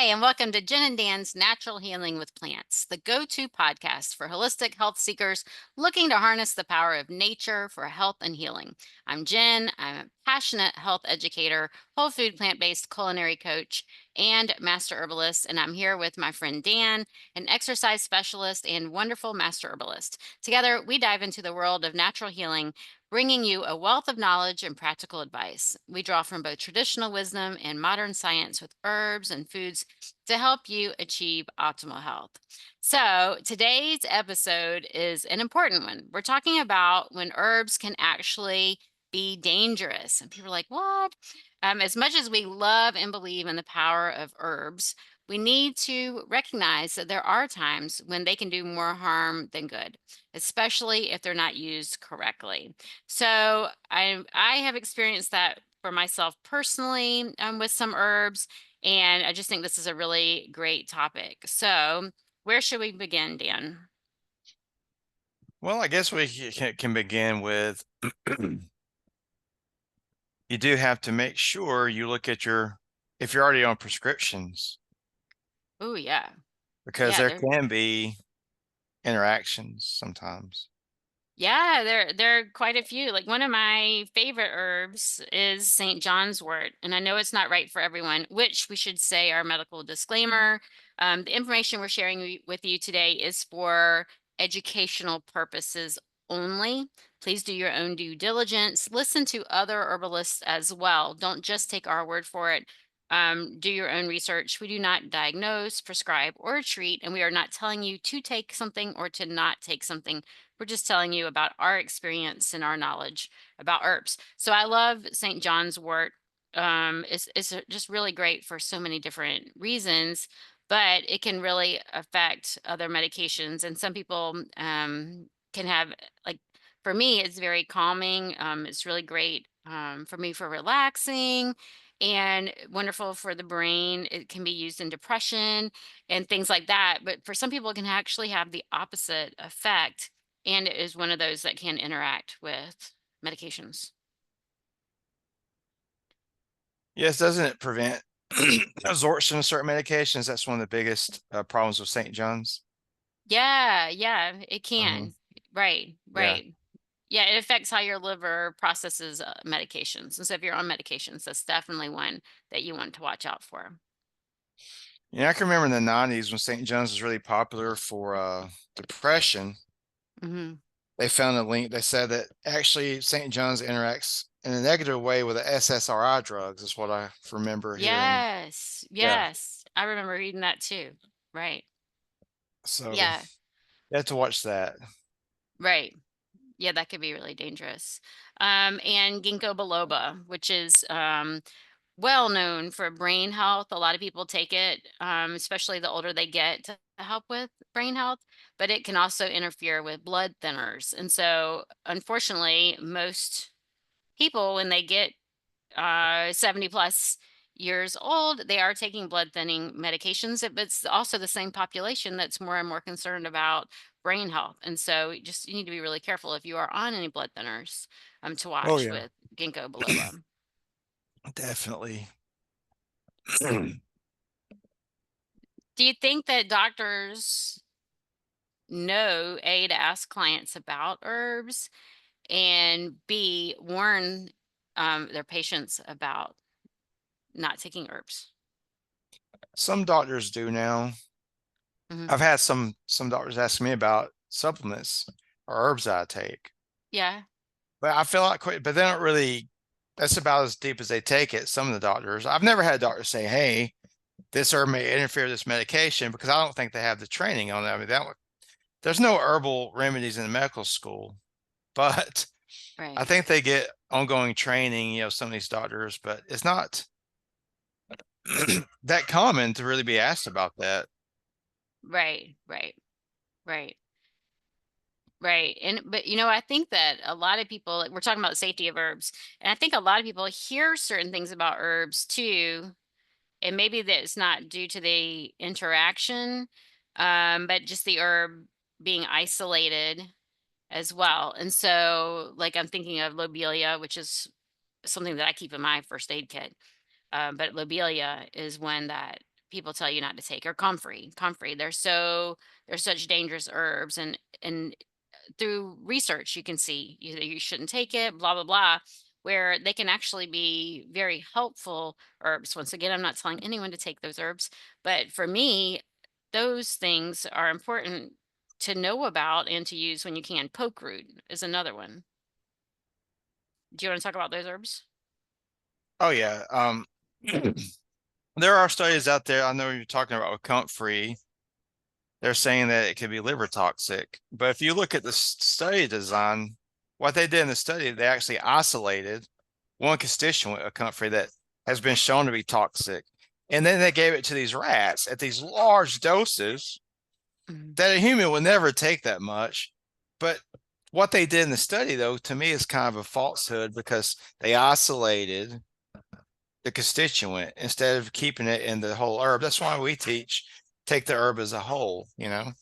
Hi, and welcome to Jen and Dan's Natural Healing with Plants, the go to podcast for holistic health seekers looking to harness the power of nature for health and healing. I'm Jen. I'm a passionate health educator, whole food plant based culinary coach, and master herbalist. And I'm here with my friend Dan, an exercise specialist and wonderful master herbalist. Together, we dive into the world of natural healing, bringing you a wealth of knowledge and practical advice. We draw from both traditional wisdom and modern science with herbs and foods to help you achieve optimal health. So, today's episode is an important one. We're talking about when herbs can actually be dangerous. And people are like, what? As much as we love and believe in the power of herbs, we need to recognize that there are times when they can do more harm than good, especially if they're not used correctly. So I have experienced that for myself personally with some herbs, and I just think this is a really great topic. So where should we begin, Dan? Well, I guess we can begin with you do have to make sure you look at if you're already on prescriptions, Oh yeah, because yeah. there There can be interactions sometimes. Yeah, there are quite a few. Like one of my favorite herbs is St. John's wort, and I know it's not right for everyone, which we should say our medical disclaimer. The information we're sharing with you today is for educational purposes only. Please do your own due diligence. Listen to other herbalists as well. Don't just take our word for it. Do your own research. We do not diagnose, prescribe, or treat, and we are not telling you to take something or to not take something. We're just telling you about our experience and our knowledge about herbs. So I love St. John's wort. It's just really great for so many different reasons, but it can really affect other medications. And some people can have, like, for me, it's very calming. It's really great for me for relaxing and wonderful for the brain. It can be used in depression and things like that. But for some people, it can actually have the opposite effect, and it is one of those that can interact with medications. Yes, doesn't it prevent absorption of certain medications? That's one of the biggest problems with St. John's. Yeah, yeah, it Mhm. can. Right, Yeah. right. Yeah, it affects how your liver processes medications. And so if you're on medications, that's definitely one that you want to watch out for. Yeah, I can remember in the 90s when St. John's was really popular for depression. Hmm. They found a link. They said that actually St. John's interacts in a negative way with the SSRI drugs, is what I remember hearing. Yes, Yeah. yes. I remember reading that too. Right. So Yeah, you have to watch that. right. Yeah, that could be really dangerous. And ginkgo biloba, which is well known for brain health. A lot of people take it, especially the older they get, to help with brain health, but it can also interfere with blood thinners. And so, unfortunately, most people, when they get 70 plus years old, they are taking blood thinning medications. But it's also the same population that's more and more concerned about brain health. And so, you need to be really careful if you are on any blood thinners to Oh watch yeah, with ginkgo biloba. definitely. Do you think that doctors know, A, to ask clients about herbs, and B, warn their patients about not taking herbs? Some doctors do now. Hmm. I've had some doctors ask me about supplements or herbs I take, Yeah. but I feel like but they don't really. That's about as deep as they take it. Some of the doctors. I've never had doctors say, "Hey, this herb may interfere with this medication," because I don't think they have the training on that. I mean, there's no herbal remedies in the medical school, but I Right. think they get ongoing training, some of these doctors, but it's not that common to really be asked about that. Right. Right. Right. Right. And but I think that a lot of people, like, we're talking about the safety of herbs, and I think a lot of people hear certain things about herbs too, and maybe that it's not due to the interaction, but just the herb being isolated as well. And so, like, I'm thinking of lobelia, which is something that I keep in my first aid kit. But lobelia is one that people tell you not to take, or comfrey. They're such dangerous herbs, and through research you can see you shouldn't take it, blah blah blah, where they can actually be very helpful herbs. Once again, I'm not telling anyone to take those herbs, but for me, those things are important to know about and to use when you can. Poke root is another one. Do you want to talk about those herbs? Oh yeah. There are studies out there. I know you're talking about with comfrey. They're saying that it could be liver toxic. But if you look at the study design, what they did in the study, they actually isolated one constituent of comfrey that has been shown to be toxic. And then they gave it to these rats at these large doses Mhm. that a human would never take that much. But what they did in the study, though, to me is kind of a falsehood because they isolated the constituent instead of keeping it in the whole herb. That's why we teach take the herb as a whole, you know.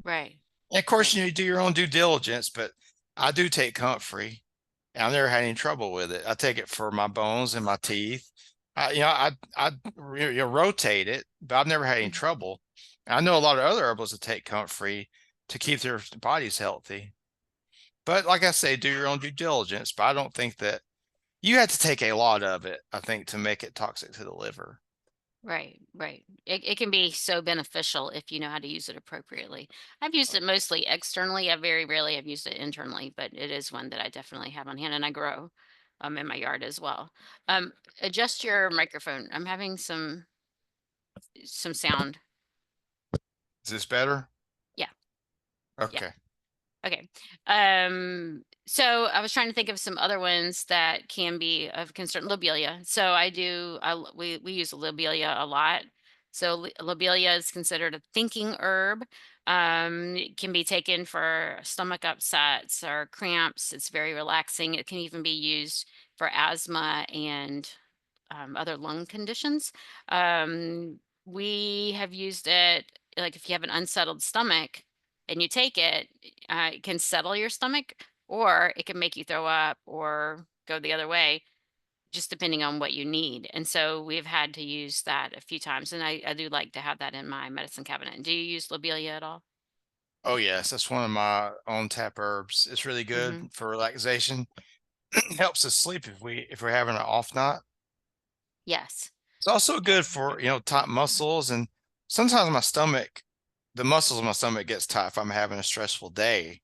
Right, And of course, right. you do your own due diligence, but I do take comfrey. I've never had any trouble with it. I take it for my bones and my teeth. I rotate it, but I've never had any Mhm. trouble. I know a lot of other herbals that take comfrey to keep their bodies healthy. But like I say, do your own due diligence. But I don't think that you have to take a lot of it, I think, to make it toxic to the liver. Right, right. It can be so beneficial if you know how to use it appropriately. I've used it mostly externally. I very rarely have used it internally, but it is one that I definitely have on hand, and I grow in my yard as well. Adjust your microphone. I'm having some sound. Is this better? Yeah, yeah. Okay. Okay. So I was trying to think of some other ones that can be of concern. Lobelia. So we use lobelia a lot. So lobelia is considered a thinking herb. It can be taken for stomach upsets or cramps. It's very relaxing. It can even be used for asthma and other lung conditions. We have used it like if you have an unsettled stomach and you take it, it can settle your stomach, or it can make you throw up or go the other way, just depending on what you need. And so we've had to use that a few times, and I do like to have that in my medicine cabinet. Do you use lobelia at all? Oh yes, that's one of my own tap herbs. It's really good Hmm. for relaxation. Helps us sleep if we're having an off night. Yes. It's also good for, tight muscles and sometimes my stomach, the muscles of my stomach gets tight if I'm having a stressful day.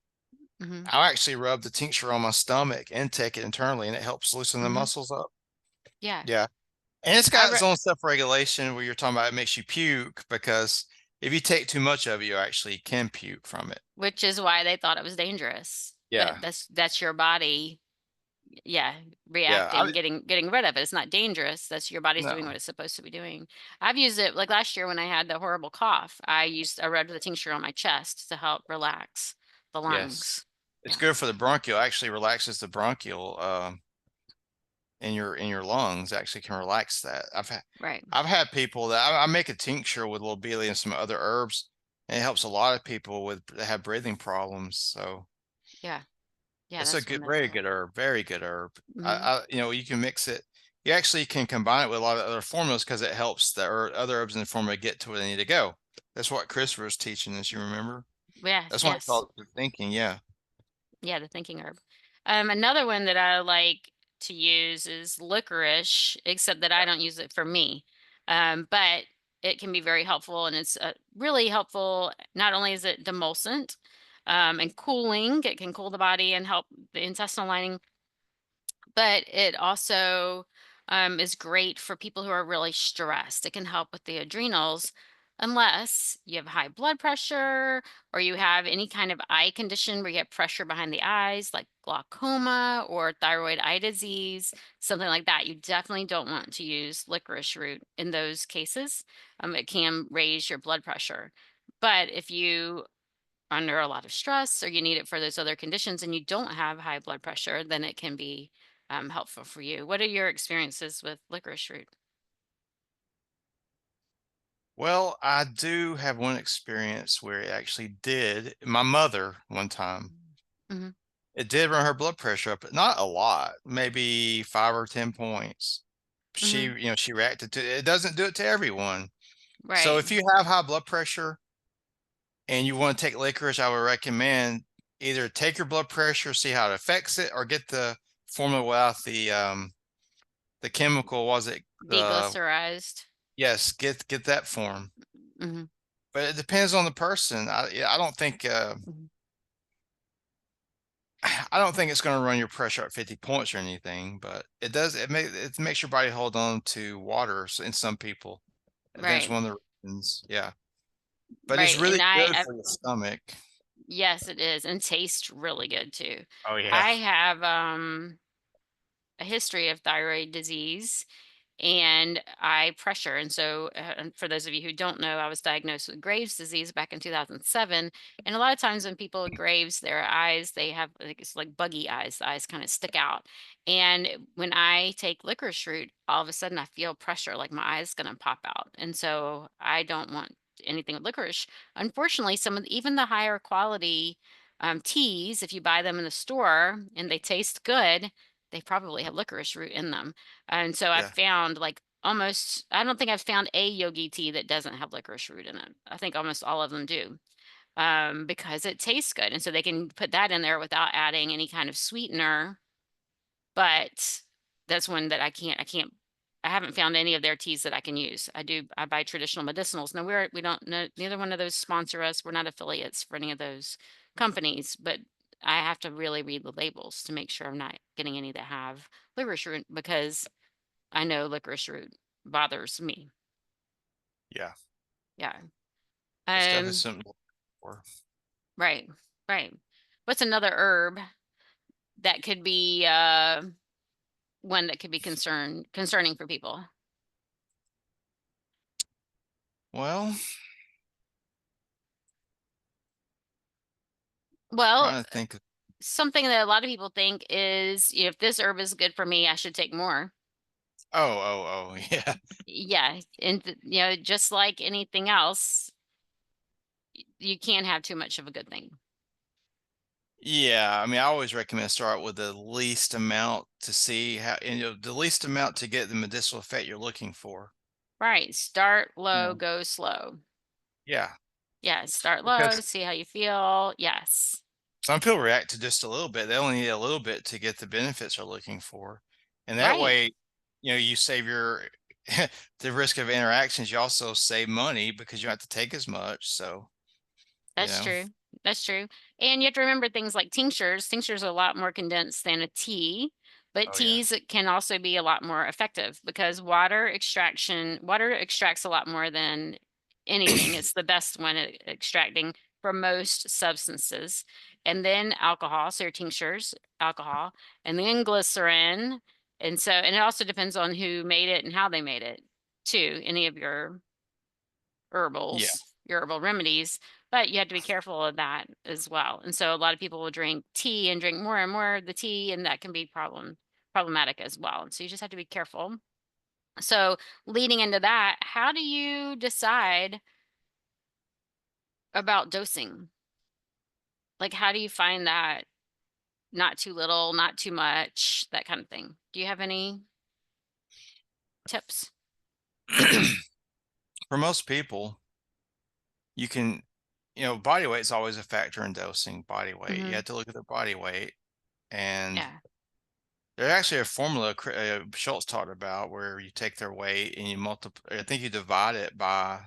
Hmm. I'll actually rub the tincture on my stomach and take it internally and it helps loosen the Hmm. muscles up. Yeah. Yeah. And it's I got its re- own self-regulation where you're talking about it makes you puke because if you take too much of it, you actually can puke from it. which is why they thought it was dangerous. But Yeah. that's your body, yeah, Yeah. reacting, getting rid of it. It's not dangerous. That's your body's doing No. what it's supposed to be doing. I've used it like last year when I had the horrible cough. I rubbed the tincture on my chest to help relax the Yes. lungs. It's Yeah, good for the bronchial, actually relaxes the bronchial in your lungs, actually can relax that. right. I've had people that I make a tincture with lobelia and some other herbs, and it helps a lot of people with that have breathing problems. So Yeah, yeah, it's a that's good, wonderful. very good herb, very good herb. Hmm. You can mix it. You actually can combine it with a lot of other formulas because it helps the other herbs in the formula get to where they need to go. That's what Christopher is teaching us. You remember? Yes, That's why it's yes. called the thinking. Yeah. Yeah, the thinking herb. Another one that I like to use is licorice, except that I don't use it for me. But it can be very helpful, and it's really helpful. Not only is it demulcent and cooling, it can cool the body and help the intestinal lining, but it also is great for people who are really stressed. It can help with the adrenals, unless you have high blood pressure or you have any kind of eye condition where you have pressure behind the eyes, like glaucoma or thyroid eye disease, something like that. You definitely don't want to use licorice root in those cases. It can raise your blood pressure. But if you under a lot of stress or you need it for those other conditions and you don't have high blood pressure, then it can be helpful for you. What are your experiences with licorice root? Well, I do have one experience where it actually did. My mother, one time, Hmm. it did run her blood pressure up, but not a lot, maybe 5 or 10 points. Hmm. She reacted to it. It doesn't do it to everyone, So Right. if you have high blood pressure and you want to take licorice, I would recommend either take your blood pressure, see how it affects it, or get the formula without the chemical. Was it Deglycerized. yes, get that form. Hmm. But it depends on the person. Yeah, Hmm. I don't think it's going to run your pressure up 50 points or anything, but it makes your body hold on to water in some people. I think it's Right. one of the reasons. Yeah. But it's Right. really And good I for your stomach. yes, it is, and tastes really good too. Oh yeah. I have a history of thyroid disease and eye pressure. And so, and for those of you who don't know, I was diagnosed with Graves' disease back in 2007. And a lot of times when people with Graves, their eyes, they have like it's like buggy eyes. The eyes kind of stick out. And when I take licorice root, all of a sudden I feel pressure, like my eye's going to pop out. And so I don't want anything with licorice. Unfortunately, some of even the higher quality teas, if you buy them in the store and they taste good, they probably have licorice root in them. And so I've Yeah. found like almost, I don't think I've found a yogi tea that doesn't have licorice root in it. I think almost all of them do, because it tastes good. And so they can put that in there without adding any kind of sweetener. But that's one that I haven't found any of their teas that I can use. I buy traditional medicinals. No, we don't, no, neither one of those sponsor us. We're not affiliates for any of those companies, but I have to really read the labels to make sure I'm not getting any that have licorice root because I know licorice root bothers me. Yeah. Yeah. It's definitely Um, something to look for. right. Right. What's another herb that could be one that could be concerning for people? Well, Well, trying to think of something that a lot of people think is, if this herb is good for me, I should take more. yeah. Yeah, and just like anything else, you can't have too much of a good thing. Yeah, I mean, I always recommend start with the least amount to see how, the least amount to get the medicinal effect you're looking for. Right. Start You low, know, go slow. yeah, Yeah, start low, because see how you feel. Yes. some people react to just a little bit. They only need a little bit to get the benefits they're looking for. And that Right. way, you save the risk of interactions. You also save money because you don't have to take as much. So, you That's know, true. That's true. And you have to remember things like tinctures. Tinctures are a lot more condensed than a tea, but oh yeah. teas can also be a lot more effective because water extracts a lot more than anything. It's the best one at extracting for most substances. And then alcohol, so your tinctures, alcohol, and then glycerin. And it also depends on who made it and how they made it, too. Any of Yeah. your herbal remedies, but you have to be careful of that as well. And so a lot of people will drink tea and drink more and more of the tea, and that can be problematic as well. And so you just have to be careful. So leading into that, how do you decide about dosing? Like how do you find that not too little, not too much, that kind of thing? Do you have any tips? For most people, you can, body weight is always a factor in dosing body weight. You Hmm. have to look at their body weight. And Yeah. there's actually a formula Schultz talked about where you take their weight and you multiply, I think you divide it by,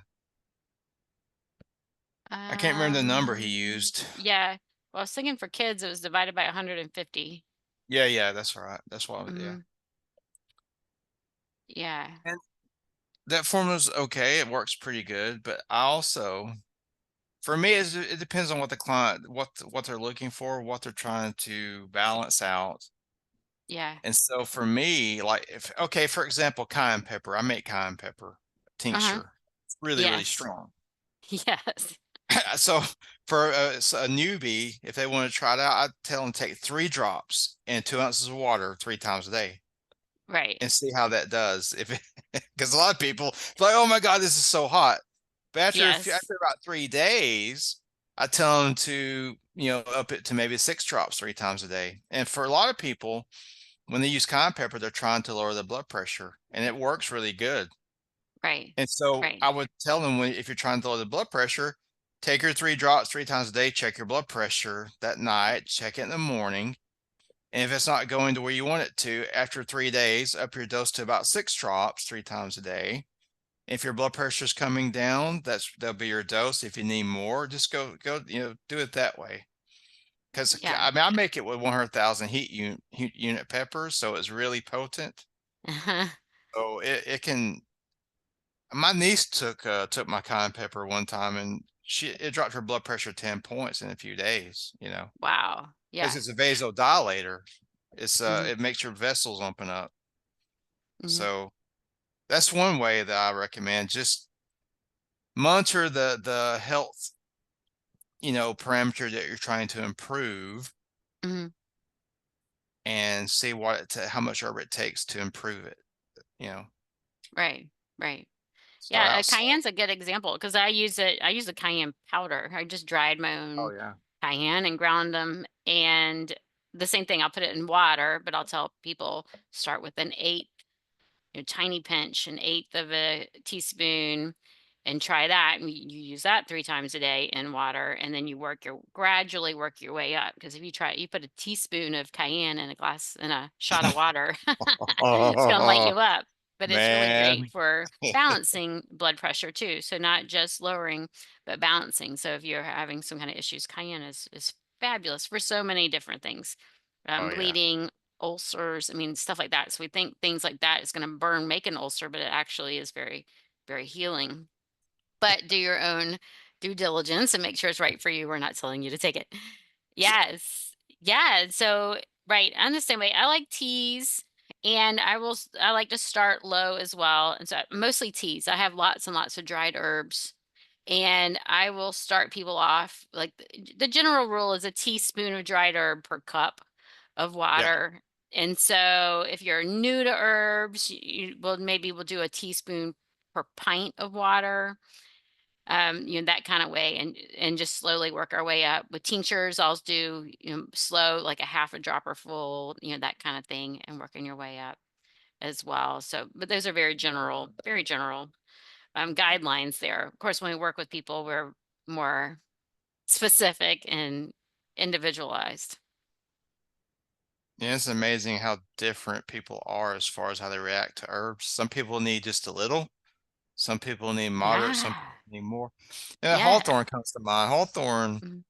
I can't remember the number he used. Yeah. Well, I was thinking for kids, it was divided by 150. Yeah, yeah, that's right. Yeah. Hmm. Yeah. And that formula's okay. It works pretty good. But I also, for me, it depends on what the client, what they're looking for, what they're trying to balance out. Yeah. And so for me, like okay, for example, cayenne pepper, I make cayenne pepper Uh-huh. tincture. It's really, really Yes. strong. Yes. So for a newbie, if they want to try it out, I tell them take 3 drops and 2 ounces of water 3 times a day Right. and see how that does. If because a lot of people like, oh my God, this is so hot. But Yes. after about 3 days, I tell them to, up it to maybe 6 drops 3 times a day. And for a lot of people, when they use cayenne pepper, they're trying to lower the blood pressure, and it works really good. Right. And so Right. I would tell them if you're trying to lower the blood pressure, take your 3 drops 3 times a day, check your blood pressure that night, check it in the morning. And if it's not going to where you want it to, after 3 days, up your dose to about 6 drops 3 times a day. If your blood pressure is coming down, that'll be your dose. If you need more, just go, do it that way. Because Yeah. I mean, I make it with 100,000 heat unit peppers, so it's really potent. Uh-huh. So it can. My niece took my cayenne pepper one time, and it dropped her blood pressure 10 points in a few days. Wow. Because Yeah. it's a vasodilator. Hmm. It makes your vessels open up. Hmm. So that's one way that I recommend. Just monitor the health, parameter that you're trying to improve, Hmm. and see how much herb it takes to improve it. You know, Right. Right. start Yeah, out slow. cayenne's a good example because I use a cayenne powder. I just dried my Oh own yeah, cayenne and ground them, and the same thing, I'll put it in water, but I'll tell people start with an eighth, tiny pinch, an eighth of a teaspoon, and try that. And you use that 3 times a day in water, and then you gradually work your way up. Because if you put a teaspoon of cayenne in a glass in a shot of water, it's gonna light you up. But it's really great man. for balancing blood pressure too. So not just lowering, but balancing. So if you're having some kind of issues, cayenne is fabulous for so many different things. Oh yeah. Bleeding, ulcers, I mean, stuff like that. So we think things like that is going to burn, make an ulcer, but it actually is very, very healing. But do your own due diligence and make sure it's right for you. We're not telling you to take it. Yes. Yeah. So, right. I'm the same way. I like teas, and I like to start low as well. And so mostly teas. I have lots and lots of dried herbs, and I will start people off like the general rule is a teaspoon of dried herb per cup of Yeah. water. And so if you're new to herbs, maybe we'll do a teaspoon per pint of water, that kind of way, and just slowly work our way up. With tinctures, I'll do slow, like a half a dropper full, that kind of thing, and working your way up as well. So, but those are very general guidelines there. Of course, when we work with people, we're more specific and individualized. Yeah, it's amazing how different people are as far as how they react to herbs. Some people need just a little, some people need moderate, some Yeah, people need more. And yeah, hawthorn comes to mind. Hawthorn, mhm,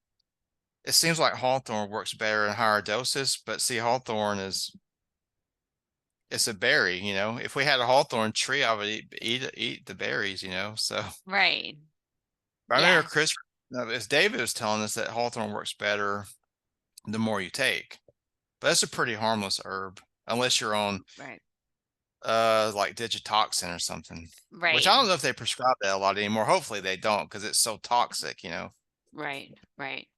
it seems like hawthorn works better in higher doses, but see, hawthorn it's a berry, If we had a hawthorn tree, I would eat the berries. So right, but I remember yeah, Chris, no, as David was telling us that hawthorn works better the more you take. But that's a pretty harmless herb, unless you're on right, like digitoxin or something. Which I right, don't know if they prescribe that a lot anymore. Hopefully they don't because it's so toxic. right, right.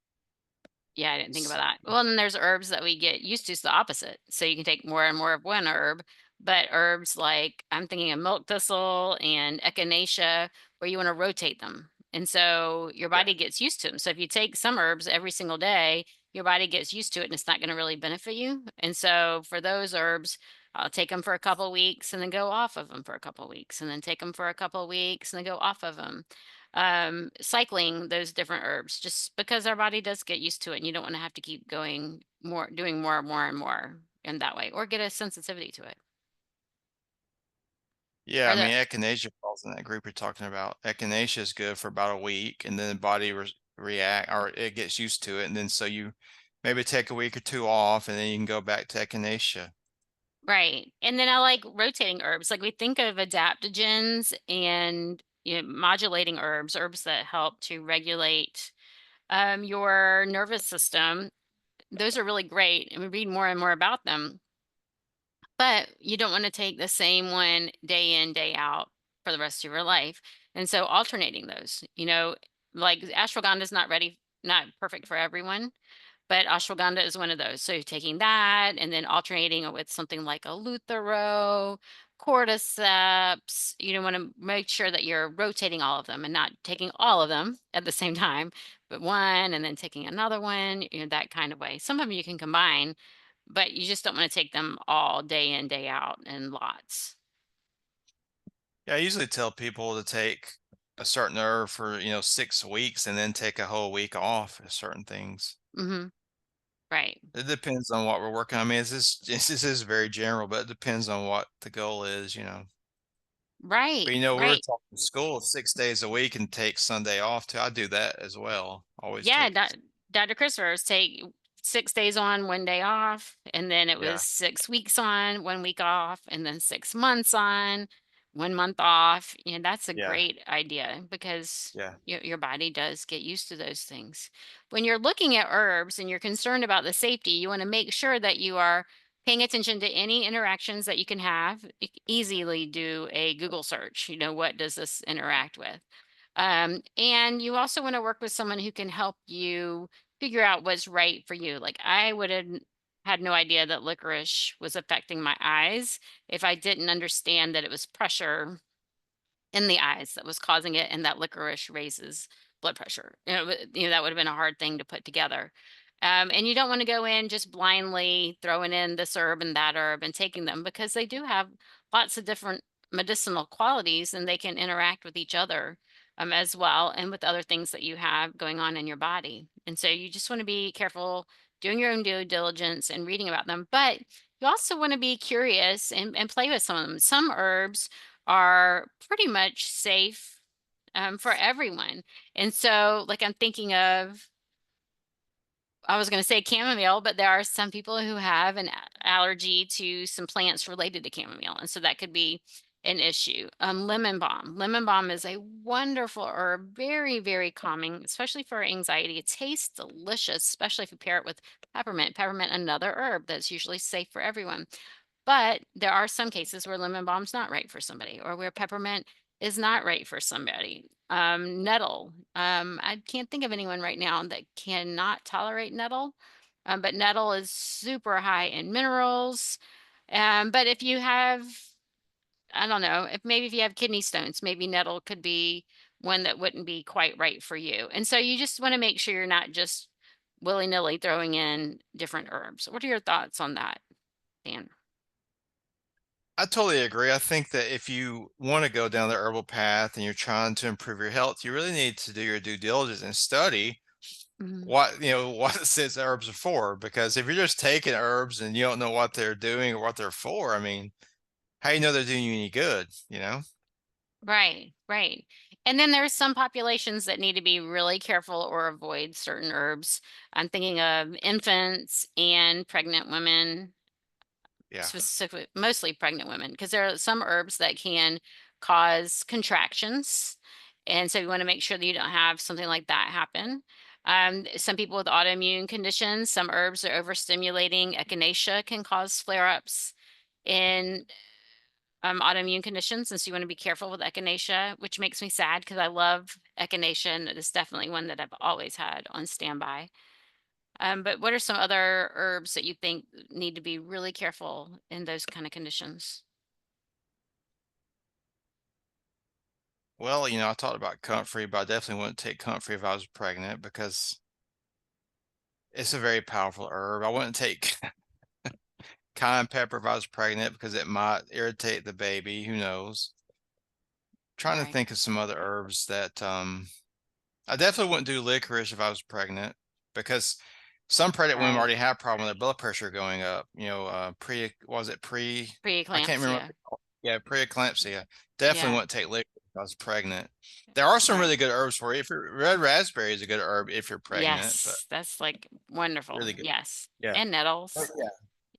Yeah, I didn't think about S- that. Well, then there's herbs that we get used to, it's the opposite. So you can take more and more of one herb, but herbs like I'm thinking of milk thistle and echinacea, where you want to rotate them. And so your Yeah. body gets used to them. So if you take some herbs every single day, your body gets used to it and it's not going to really benefit you. And so for those herbs, I'll take them for a couple weeks and then go off of them for a couple weeks and then take them for a couple weeks and then go off of them, cycling those different herbs just because our body does get used to it and you don't want to have to keep doing more and more and more in that way or get a sensitivity to it. Yeah, I Are mean there echinacea falls in that group you're talking about. Echinacea is good for about a week and then the body react or it gets used to it. And then so you maybe take a week or two off and then you can go back to echinacea. right? And then I like rotating herbs. Like we think of adaptogens and modulating herbs that help to regulate your nervous system. Those are really great, and we read more and more about them. But you don't want to take the same one day in, day out for the rest of your life. And so alternating those, like ashwagandha is not perfect for everyone, but ashwagandha is one of those. So you're taking that and then alternating it with something like a luthero, cordyceps. You want to make sure that you're rotating all of them and not taking all of them at the same time, but one and then taking another one, that kind of way. Some of them you can combine, but you just don't want to take them all day in, day out in lots. Yeah, I usually tell people to take a certain herb for, 6 weeks and then take a whole week off of certain things. Mhm. Right. It depends on what we're working on. I mean, this is very general, but it depends on what the goal is. But Right, we were right. talking school 6 days a week and take Sunday off too. I do that as well. Always Yeah, take. Dr. Christopher's take 6 days on, 1 day off, and then it Yeah, was 6 weeks on, 1 week off, and then 6 months on, 1 month off. That's a yeah, great idea because yeah. your body does get used to those things. When you're looking at herbs and you're concerned about the safety, you wanna make sure that you are paying attention to any interactions that you can have. You can easily do a Google search, what does this interact with? And you also want to work with someone who can help you figure out what's right for you. Like I would have had no idea that licorice was affecting my eyes if I didn't understand that it was pressure in the eyes that was causing it, and that licorice raises blood pressure. That would have been a hard thing to put together. And you don't want to go in just blindly throwing in this herb and that herb and taking them because they do have lots of different medicinal qualities and they can interact with each other as well and with other things that you have going on in your body. And so you just want to be careful doing your own due diligence and reading about them. But you also want to be curious and play with some of them. Some herbs are pretty much safe for everyone. And so, like, I'm thinking of, I was going to say chamomile, but there are some people who have an allergy to some plants related to chamomile. And so that could be an issue. Lemon balm. Lemon balm is a wonderful herb, very, very calming, especially for anxiety. It tastes delicious, especially if you pair it with peppermint. Peppermint, another herb that's usually safe for everyone. But there are some cases where lemon balm's not right for somebody or where peppermint is not right for somebody. Nettle. I can't think of anyone right now that cannot tolerate nettle. But nettle is super high in minerals. But if you have, I don't know, if you have kidney stones, maybe nettle could be one that wouldn't be quite right for you. And so you just want to make sure you're not just willy nilly throwing in different herbs. What are your thoughts on that, Dan? I totally agree. I think that if you want to go down the herbal path and you're trying to improve your health, you really need to do your due diligence and study Mhm. what it says herbs are for. Because if you're just taking herbs and you don't know what they're doing or what they're for, I mean, how you know they're doing you any good? Right, right. And then there's some populations that need to be really careful or avoid certain herbs. I'm thinking of infants and pregnant women, Yeah. specifically, mostly pregnant women, because there are some herbs that can cause contractions. And so you want to make sure that you don't have something like that happen. Some people with autoimmune conditions, some herbs are overstimulating. Echinacea can cause flare ups in autoimmune conditions, and so you want to be careful with echinacea, which makes me sad because I love echinacea, and it is definitely one that I've always had on standby. But what are some other herbs that you think need to be really careful in those kind of conditions? Well, I talked about comfrey, but I definitely wouldn't take comfrey if I was pregnant because it's a very powerful herb. I wouldn't take cayenne pepper if I was pregnant because it might irritate the baby. Who knows? Trying to Right, think of some other herbs that I definitely wouldn't do licorice if I was pregnant because some pregnant women right. already have problem with their blood pressure going up. Was it I can't remember. What Preeclampsia. they call it. Yeah, preeclampsia. Definitely Yeah. wouldn't take licorice if I was pregnant. There are some Right. really good herbs for you. If you're, red raspberry is a good herb if you're pregnant, but Yes, that's like wonderful. really good. Yes, Yeah. and Oh, nettles. yeah.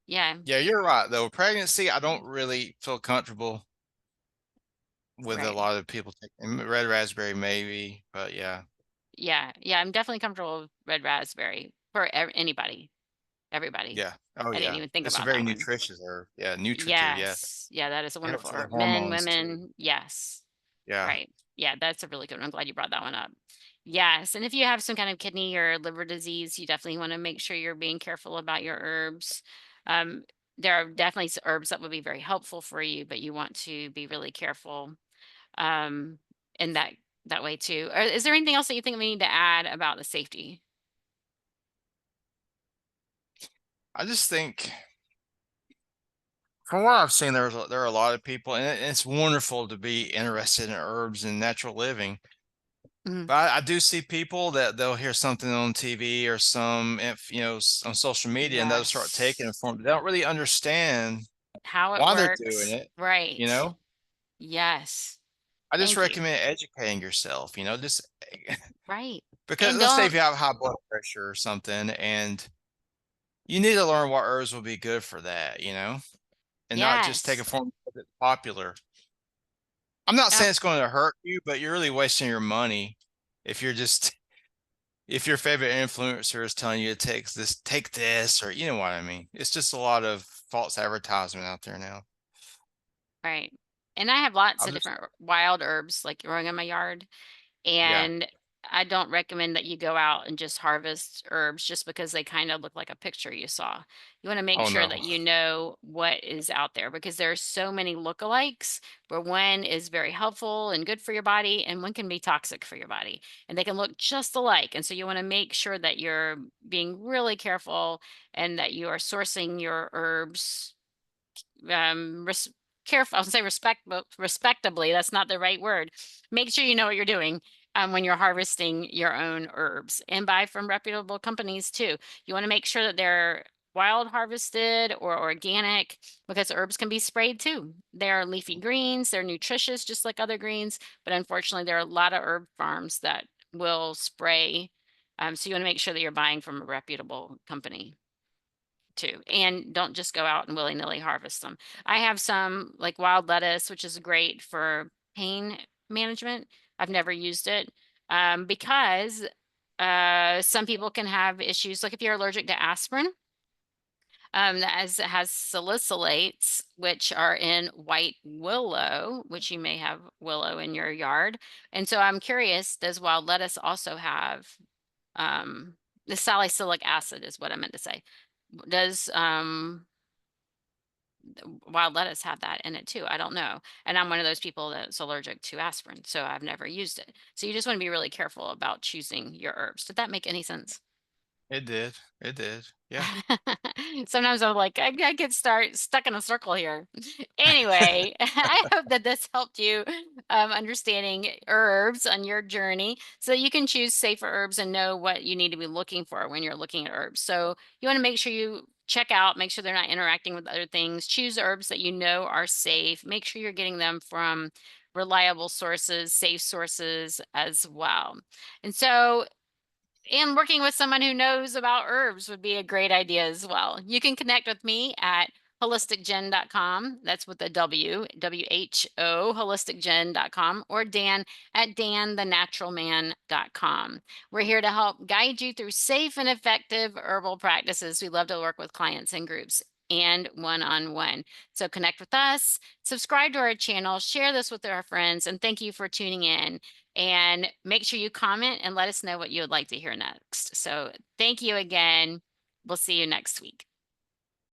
Yeah. Yeah, you're right though. Pregnancy, I don't really feel comfortable with a Right. lot of people taking red raspberry maybe, but yeah. Yeah. Yeah. I'm definitely comfortable with red raspberry for anybody, everybody. Yeah. Oh I didn't yeah. even think It's a about very that one. nutritious herb. Yeah, nutritive, yeah. Yes. Yeah, that is a It helps wonderful with the herb. Men, hormones too. women, yes. Yeah. Right. Yeah, that's a really good one. I'm glad you brought that one up. Yes. And if you have some kind of kidney or liver disease, you definitely want to make sure you're being careful about your herbs. Um, there are definitely herbs that would be very helpful for you, but you want to be really careful um, in that way too. Or is there anything else that you think we need to add about the safety? I just think From what I've seen, there are a lot of people, and it's wonderful to be interested in herbs and natural living. Mhm. But I do see people that they'll hear something on TV or on social media, and they'll start taking it Yes. from. They don't really understand How it why they're doing works. it. You Right. know, Yes. I just Thank you. recommend educating yourself. Just Right. because And let's say if don't you have high blood pressure or something, and you need to learn what herbs will be good for that. And not just take it yes. from it's popular. I'm not Oh, saying it's going to hurt you, but you're really wasting your money if you're just if your favorite influencer is telling you to take this, or you know what I mean. It's just a lot of false advertisement out there now. right. And I have lots I'm of just different wild herbs like growing in my yard. Yeah. And I don't recommend that you go out and just harvest herbs just because they kind of look like a picture you saw. You want to make Oh sure no. that you know what is out there because there are so many lookalikes where one is very helpful and good for your body and one can be toxic for your body and they can look just alike. And so you want to make sure that you're being really careful and that you are sourcing your herbs careful. I'll say respectably. That's not the right word. Make sure you know what you're doing when you're harvesting your own herbs, and buy from reputable companies too. You want to make sure that they're wild harvested or organic because herbs can be sprayed too. They're leafy greens. They're nutritious, just like other greens. But unfortunately, there are a lot of herb farms that will spray. So you want to make sure that you're buying from a reputable company too. And don't just go out and willy-nilly harvest them. I have some like wild lettuce, which is great for pain management. I've never used it because some people can have issues. Like if you're allergic to aspirin, as it has salicylates, which are in white willow, which you may have willow in your yard. And so I'm curious, does wild lettuce also have the salicylic acid is what I meant to say. Does wild lettuce have that in it too? I don't know. And I'm one of those people that's allergic to aspirin, so I've never used it. So you just want to be really careful about choosing your herbs. Did that make any sense? It did. It did. Yeah. Sometimes I'm like, I get stuck in a circle here. Anyway, I hope that this helped you understanding herbs on your journey so you can choose safer herbs and know what you need to be looking for when you're looking at herbs. So you want to make sure you check out, make sure they're not interacting with other things, choose herbs that you know are safe, make sure you're getting them from reliable sources, safe sources as well. And so and working with someone who knows about herbs would be a great idea as well. You can connect with me at holisticgen.com. That's with a W-H-O, holisticgen.com, or Dan at danthenaturalman.com. We're here to help guide you through safe and effective herbal practices. We love to work with clients in groups and one-on-one. So connect with us, subscribe to our channel, share this with our friends, and thank you for tuning in. And make sure you comment and let us know what you would like to hear next. So thank you again. We'll see you next week.